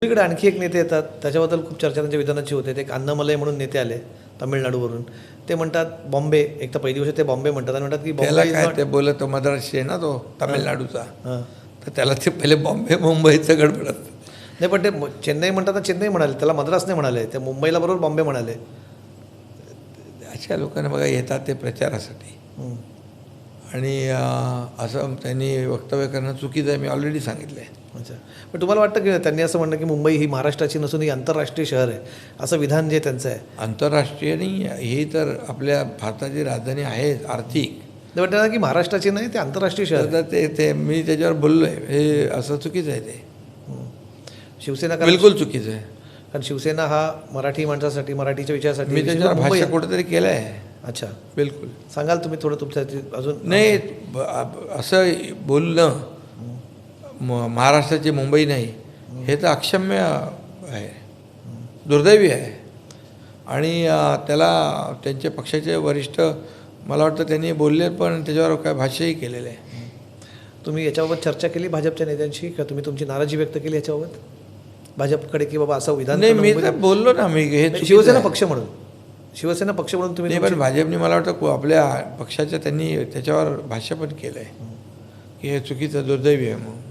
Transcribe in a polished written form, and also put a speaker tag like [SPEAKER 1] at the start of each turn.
[SPEAKER 1] दुसरीकडे आणखी एक नेते येतात, त्याच्याबद्दल खूप चर्चा त्यांच्या विधानाची होते. ते एक अण्णामलई म्हणून नेते आले तामिळनाडूवरून. ते म्हणतात बॉम्बे, एक तर पहिली गोष्ट ते बॉम्बे म्हणतात आणि म्हणतात की
[SPEAKER 2] त्याला
[SPEAKER 1] बॉम्बे
[SPEAKER 2] काय ते बोलत तो मद्रासी आहे ना तो तामिळनाडूचा,
[SPEAKER 1] हां
[SPEAKER 2] तर त्याला ते पहिले बॉम्बे मुंबईचं गडबडत.
[SPEAKER 1] नाही, पण ते चेन्नई म्हणतात तर चेन्नई म्हणाले, त्याला मद्रास नाही म्हणाले, ते मुंबईला बरोबर बॉम्बे म्हणाले.
[SPEAKER 2] अशा लोकांना बघा येतात ते प्रचारासाठी आणि असं त्यांनी वक्तव्य करणं चुकीचं आहे, मी ऑलरेडी सांगितलं आहे.
[SPEAKER 1] अच्छा, पण तुम्हाला वाटतं की त्यांनी असं म्हणणं की मुंबई ही महाराष्ट्राची नसून ही आंतरराष्ट्रीय शहर आहे, असं विधान जे त्यांचं आहे?
[SPEAKER 2] आंतरराष्ट्रीय नाही, ही तर आपल्या भारताची राजधानी आहे आर्थिक.
[SPEAKER 1] ते वाटतं की महाराष्ट्राची नाही, ते आंतरराष्ट्रीय शहर आहे.
[SPEAKER 2] तर ते मी त्याच्यावर बोललो आहे, हे असं चुकीचं आहे, ते
[SPEAKER 1] शिवसेना
[SPEAKER 2] बिलकुल चुकीचं आहे.
[SPEAKER 1] कारण शिवसेना हा मराठी माणसासाठी, मराठीच्या विषयासाठी
[SPEAKER 2] मी त्याच्यावर
[SPEAKER 1] मुंबई
[SPEAKER 2] भाष्य कुठेतरी केलं आहे.
[SPEAKER 1] अच्छा,
[SPEAKER 2] बिलकुल
[SPEAKER 1] सांगाल तुम्ही थोडं तुमच्या अजून?
[SPEAKER 2] नाही, असं बोलणं महाराष्ट्राची मुंबई नाही, हे तर अक्षम्य आहे, दुर्दैवी आहे. आणि त्याला त्यांचे पक्षाचे वरिष्ठ मला वाटतं त्यांनी बोलले, पण त्याच्यावर काय भाष्यही केलेलं आहे.
[SPEAKER 1] तुम्ही याच्याबाबत चर्चा केली भाजपच्या नेत्यांशी का? तुम्ही तुमची नाराजी व्यक्त केली याच्याबाबत भाजपकडे की बाबा असं विधान?
[SPEAKER 2] नाही, मी तर बोललो ना, मी हे
[SPEAKER 1] शिवसेना पक्ष म्हणून, शिवसेना पक्ष म्हणून तुम्ही
[SPEAKER 2] नाही, पण भाजपने मला वाटतं आपल्या पक्षाच्या त्यांनी त्याच्यावर भाष्य पण केलं आहे की हे चुकीचं दुर्दैवी आहे म्हणून.